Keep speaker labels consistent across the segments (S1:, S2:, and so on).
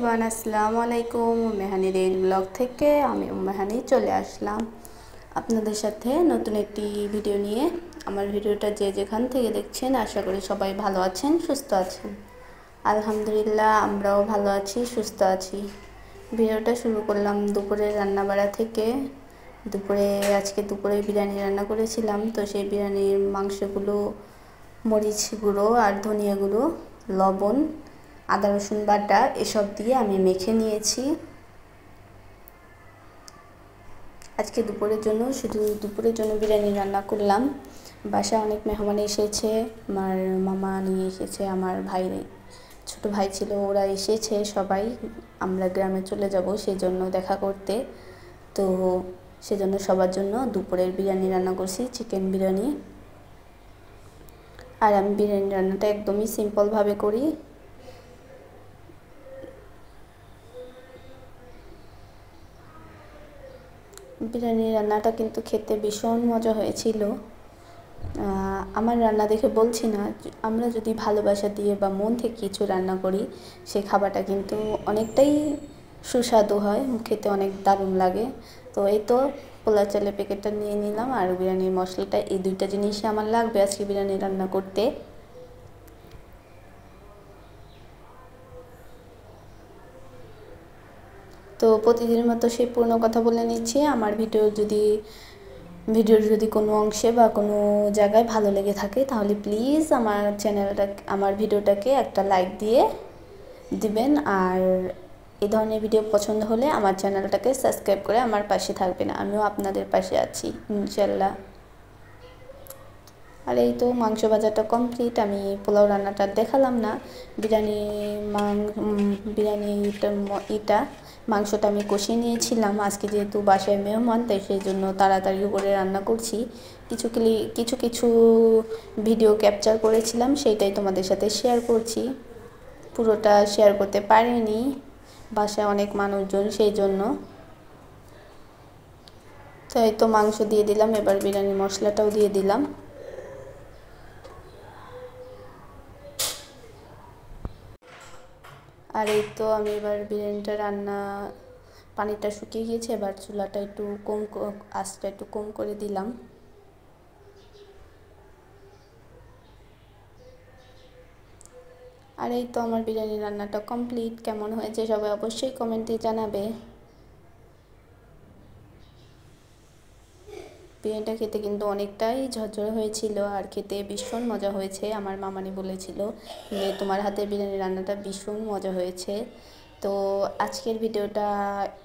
S1: Everyone, আসসালামু আলাইকুম। মেহানি rail blog থেকে আমি মেহানি চলে আসলাম আপনাদের সাথে নতুন একটি ভিডিও নিয়ে। আমার ভিডিওটা যে যেখান থেকে দেখছেন আশা করি সবাই ভালো আছেন, সুস্থ আছেন। আলহামদুলিল্লাহ, আমরাও ভালো আছি, সুস্থ আছি। ভিডিওটা শুরু করলাম দুপুরের রান্নাবাড়া থেকে। আজকে দুপুরে বিরিয়ানি রান্না করেছিলাম, তো সেই বিরিয়ানির মাংসগুলো মরিচ গুঁড়ো আর ধনিয়া গুঁড়ো, লবণ, আদা রসুন বাটা এসব দিয়ে আমি মেখে নিয়েছি। আজকে শুধু দুপুরের জন্য বিরিয়ানি রান্না করলাম। বাসায় অনেক মেহমান এসেছে, আমার মামা নিয়ে এসেছে, আমার ছোট ভাই ছিল, ওরা এসেছে সবাই। আমরা গ্রামে চলে যাব সেই জন্য দেখা করতে, তো সেজন্য সবার জন্য দুপুরের বিরিয়ানি রান্না করছি, চিকেন বিরিয়ানি। আর আমি বিরিয়ানি রান্নাটা একদমই সিম্পলভাবে করি। বিরিয়ানি রান্নাটা কিন্তু খেতে ভীষণ মজা হয়েছিল। আমার রান্না দেখে বলছি না, আমরা যদি ভালোবাসা দিয়ে বা মন থেকে কিছু রান্না করি, সেই খাবারটা কিন্তু অনেকটাই সুস্বাদু হয়, খেতে অনেক দারুণ লাগে। তো এই তো পোলা চালের প্যাকেটটা নিয়ে নিলাম, আর বিরিয়ানির মশলাটা, এই দুইটা জিনিসই আমার লাগবে আজকে বিরিয়ানি রান্না করতে। তো প্রতিদিনের মতো সেই পুরনো কথা বলে নিচ্ছি। আমার ভিডিওর যদি কোনো অংশে বা কোনো জায়গায় ভালো লেগে থাকে তাহলে প্লিজ আমার ভিডিওটাকে একটা লাইক দিয়ে দিবেন। আর এই ধরনের ভিডিও পছন্দ হলে আমার চ্যানেলটাকে সাবস্ক্রাইব করে আমার পাশে থাকবেন। আমিও আপনাদের পাশে আছি ইনশাল্লাহ। আর এই তো মাংস ভাজাটা কমপ্লিট। আমি পোলাও রান্নাটা দেখালাম না। মাংসটা আমি কষিয়ে নিয়েছিলাম। আজকে যেহেতু বাসায় মেহমান, তাই সেই জন্য তাড়াতাড়ি করে রান্না করছি। কিছু ভিডিও ক্যাপচার করেছিলাম, সেইটাই তোমাদের সাথে শেয়ার করছি। পুরোটা শেয়ার করতে পারিনি, বাসায় অনেক মানুষজন সেই জন্য। তাই তো মাংস দিয়ে দিলাম, এবার বিরিয়ানি মশলাটাও দিয়ে দিলাম। আর এই তো আমি এবার বিরিয়ানিটা পানিটা শুকিয়ে গিয়েছে, এবার চুলাটা আঁচটা একটু কম করে দিলাম। আর এই তো আমার বিরিয়ানি রান্নাটা কমপ্লিট। কেমন হয়েছে সবাই অবশ্যই কমেন্টে জানাবে। বিরিয়ানিটা খেতে কিন্তু অনেকটাই ঝরঝরে হয়েছিল, আর খেতে ভীষণ মজা হয়েছে। আমার মামানি বলেছিল যে তোমার হাতের বিরিয়ানি রান্নাটা ভীষণ মজা হয়েছে। তো আজকের ভিডিওটা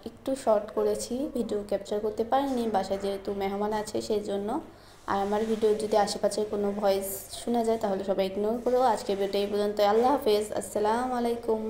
S1: একটু শর্ট করেছি, ভিডিও ক্যাপচার করতে পারিনি, বাসায় যেহেতু মেহমান আছে সেই জন্য। আর আমার ভিডিও যদি আশেপাশের কোনো ভয়েস শোনা যায় তাহলে সবাই ইগনোর করো। আজকের ভিডিওটা এই পর্যন্ত। আল্লাহ হাফেজ, আসসালামু আলাইকুম।